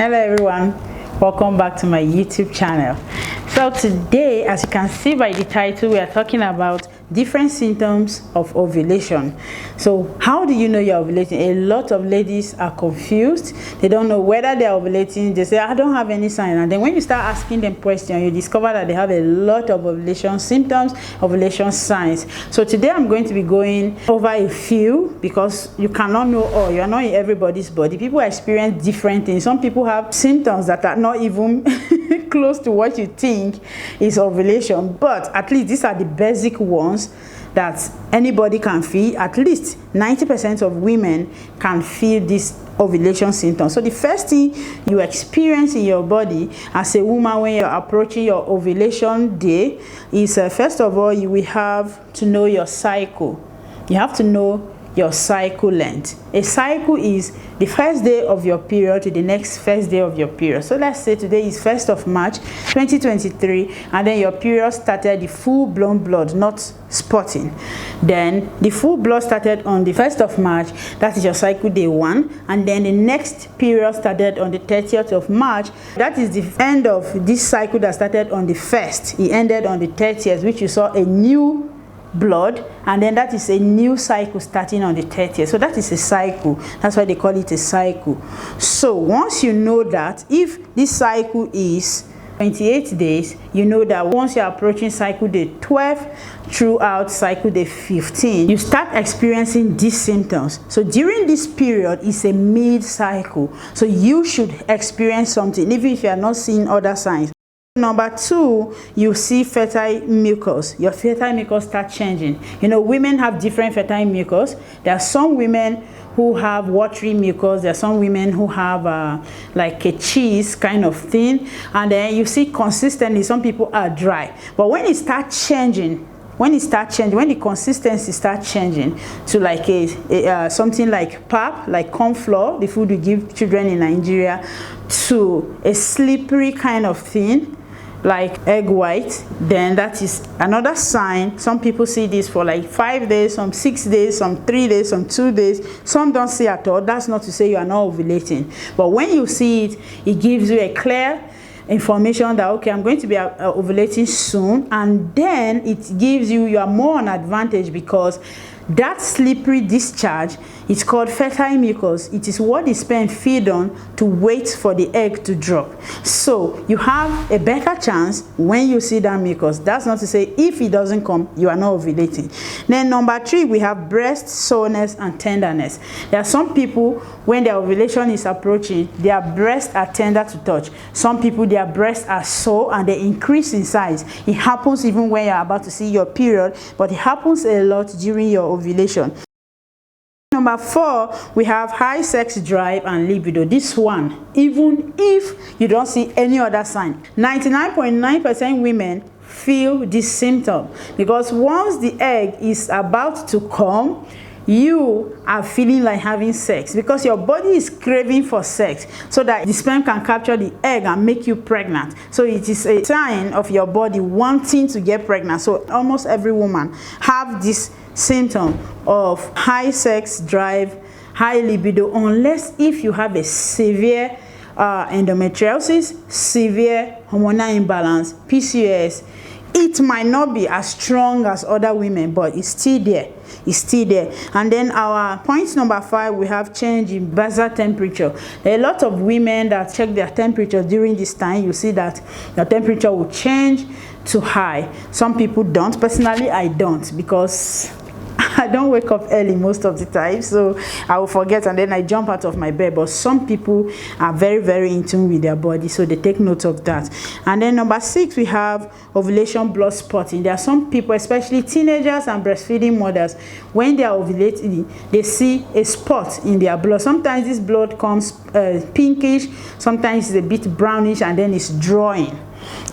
Hello everyone, welcome back to my YouTube channel. So today, as you can see by the title, we are talking about different symptoms of ovulation. So how do you know you're ovulating? A lot of ladies are confused. They don't know whether they're ovulating. They say, I don't have any sign. And then when you start asking them questions, you discover that they have a lot of ovulation symptoms, ovulation signs. So today I'm going to be going over a few, because you cannot know all. You're not in everybody's body. People experience different things. Some people have symptoms that are not even close to what you think is ovulation, but at least these are the basic ones that anybody can feel. At least 90% of women can feel these ovulation symptoms. So the first thing you experience in your body as a woman when you're approaching your ovulation day is first of all, you will have to know your cycle. You have to know your cycle length. A cycle is the first day of your period to the next first day of your period. So let's say today is 1st of March 2023, and then your period started, the full-blown blood, not spotting. Then the full blood started on the 1st of March, that is your cycle day 1, and then the next period started on the 30th of March. That is the end of this cycle that started on the 1st. It ended on the 30th, which you saw a new blood, and then that is a new cycle starting on the 30th. So that is a cycle. That's why they call it a cycle. So once you know that, if this cycle is 28 days, you know that once you're approaching cycle day 12 throughout cycle day 15, you start experiencing these symptoms. So during this period is a mid-cycle, so you should experience something even if you are not seeing other signs. Number 2, you see fertile mucus. Your fertile mucus start changing. You know, women have different fertile mucus. There are some women who have watery mucus. There are some women who have like a cheese kind of thing. And then you see consistently, some people are dry. But when it starts changing, when the consistency starts changing to like something like pap, like corn flour, the food we give children in Nigeria, to a slippery kind of thing, like egg white, then that is another sign. Some people see this for like 5 days, some 6 days, some 3 days, some 2 days, some don't see at all. That's not to say you are not ovulating, but when you see it, it gives you a clear information that okay, I'm going to be ovulating soon. And then it gives you are more on advantage, because that slippery discharge is called fertile mucus. It is what the sperm feed on to wait for the egg to drop. So you have a better chance when you see that mucus. That's not to say if it doesn't come, you are not ovulating. Then number 3, we have breast soreness and tenderness. There are some people, when their ovulation is approaching, their breasts are tender to touch. Some people, their breasts are sore and they increase in size. It happens even when you're about to see your period, but it happens a lot during your ovulation. Number 4, we have high sex drive and libido. This one, even if you don't see any other sign, 99.9% women feel this symptom, because once the egg is about to come, you are feeling like having sex, because your body is craving for sex so that the sperm can capture the egg and make you pregnant. So it is a sign of your body wanting to get pregnant. So almost every woman have this symptom of high sex drive, high libido, unless if you have a severe endometriosis, severe hormonal imbalance, PCOS. It might not be as strong as other women, but it's still there. It's still there. And then our point number 5, we have change in basal temperature. There are a lot of women that check their temperature during this time. You see that the temperature will change to high. Some people don't. Personally, I don't, because I don't wake up early most of the time, so I will forget and then I jump out of my bed. But some people are very, very in tune with their body, so they take note of that. And then number 6, we have ovulation blood spotting. There are some people, especially teenagers and breastfeeding mothers, when they are ovulating, they see a spot in their blood. Sometimes this blood comes pinkish, sometimes it's a bit brownish, and then it's drawing.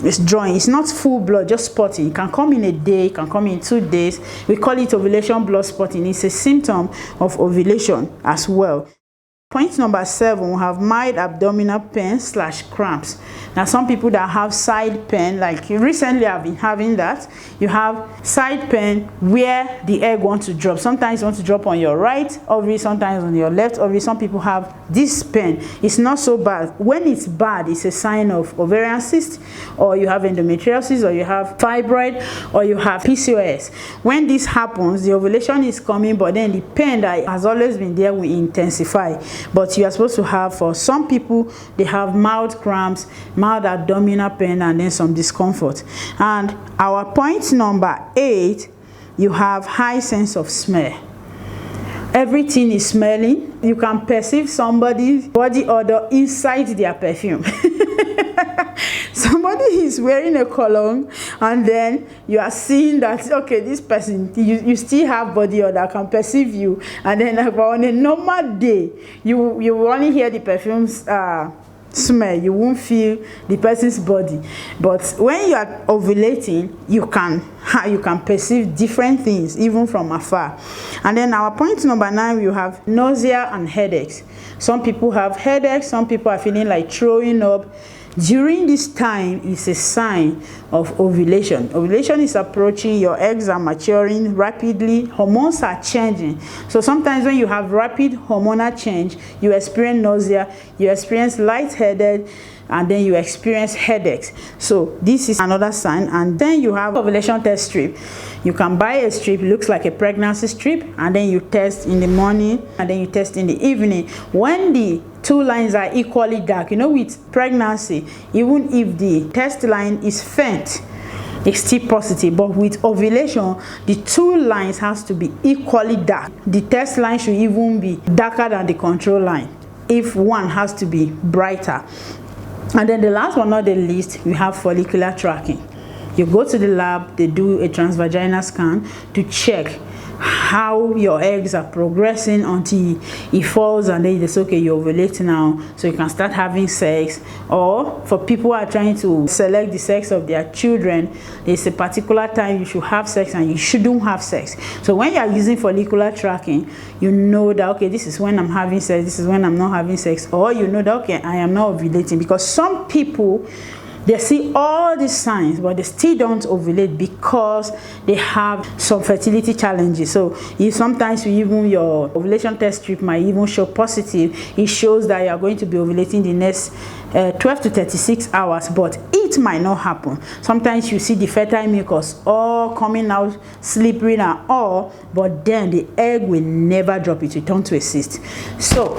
It's not full blood, just spotting. It can come in a day, it can come in 2 days. We call it ovulation blood spotting. It's a symptom of ovulation as well. Point number 7, we have mild abdominal pain / cramps. Now some people that have side pain, like recently I've been having that. You have side pain where the egg wants to drop. Sometimes it wants to drop on your right ovary, sometimes on your left ovary. Some people have this pain. It's not so bad. When it's bad, it's a sign of ovarian cyst, or you have endometriosis, or you have fibroid, or you have PCOS. When this happens, the ovulation is coming, but then the pain that has always been there will intensify. But you are supposed to have, for some people, they have mild cramps, mild abdominal pain, and then some discomfort. And our point number 8, you have high sense of smell. Everything is smelling. You can perceive somebody's body odor inside their perfume. Somebody is wearing a cologne, and then you are seeing that, okay, this person, you still have body odor, can perceive you, and then on a normal day, you will only hear the perfume's smell. You won't feel the person's body. But when you are ovulating, you can perceive different things even from afar. And then our point number 9, you have nausea and headaches. Some people have headaches, some people are feeling like throwing up. During this time is a sign of ovulation. Ovulation is approaching, your eggs are maturing rapidly, hormones are changing. So sometimes when you have rapid hormonal change, you experience nausea, you experience lightheaded, and then you experience headaches. So this is another sign. And then you have ovulation test strip. You can buy a strip, it looks like a pregnancy strip, and then you test in the morning, and then you test in the evening. When the 2 lines are equally dark, you know, with pregnancy, even if the test line is faint, it's still positive. But with ovulation, the 2 lines has to be equally dark. The test line should even be darker than the control line, if one has to be brighter. And then the last but not the least, we have follicular tracking. You go to the lab, they do a transvaginal scan to check how your eggs are progressing until it falls, and then they say, okay, you're ovulating now, so you can start having sex. Or for people who are trying to select the sex of their children, there's a particular time you should have sex and you shouldn't have sex. So when you are using follicular tracking, you know that, okay, this is when I'm having sex, this is when I'm not having sex. Or you know that, okay, I am not ovulating. Because some people, they see all these signs, but they still don't ovulate because they have some fertility challenges. So sometimes even your ovulation test strip might even show positive. It shows that you are going to be ovulating the next 12 to 36 hours, but it might not happen. Sometimes you see the fertile mucus all coming out slippery and all, but then the egg will never drop. It will turn to a cyst. So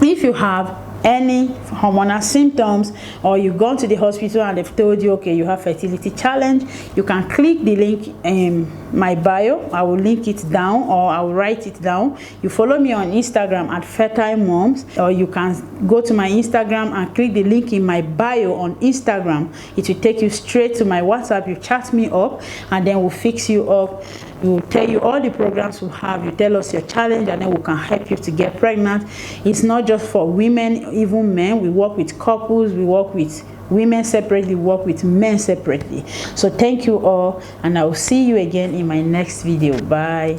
if you have any hormonal symptoms, or you've gone to the hospital and they've told you, okay, you have fertility challenge, you can click the link in my bio. I will link it down, or I will write it down. You follow me on Instagram at Fertilemoms, or you can go to my Instagram and click the link in my bio on Instagram. It will take you straight to my WhatsApp. You chat me up, and then we'll fix you up. We'll tell you all the programs we have. You tell us your challenge, and then we can help you to get pregnant. It's not just for women, even men. We work with couples, we work with women separately, we work with men separately. So thank you all, and I will see you again in my next video. Bye.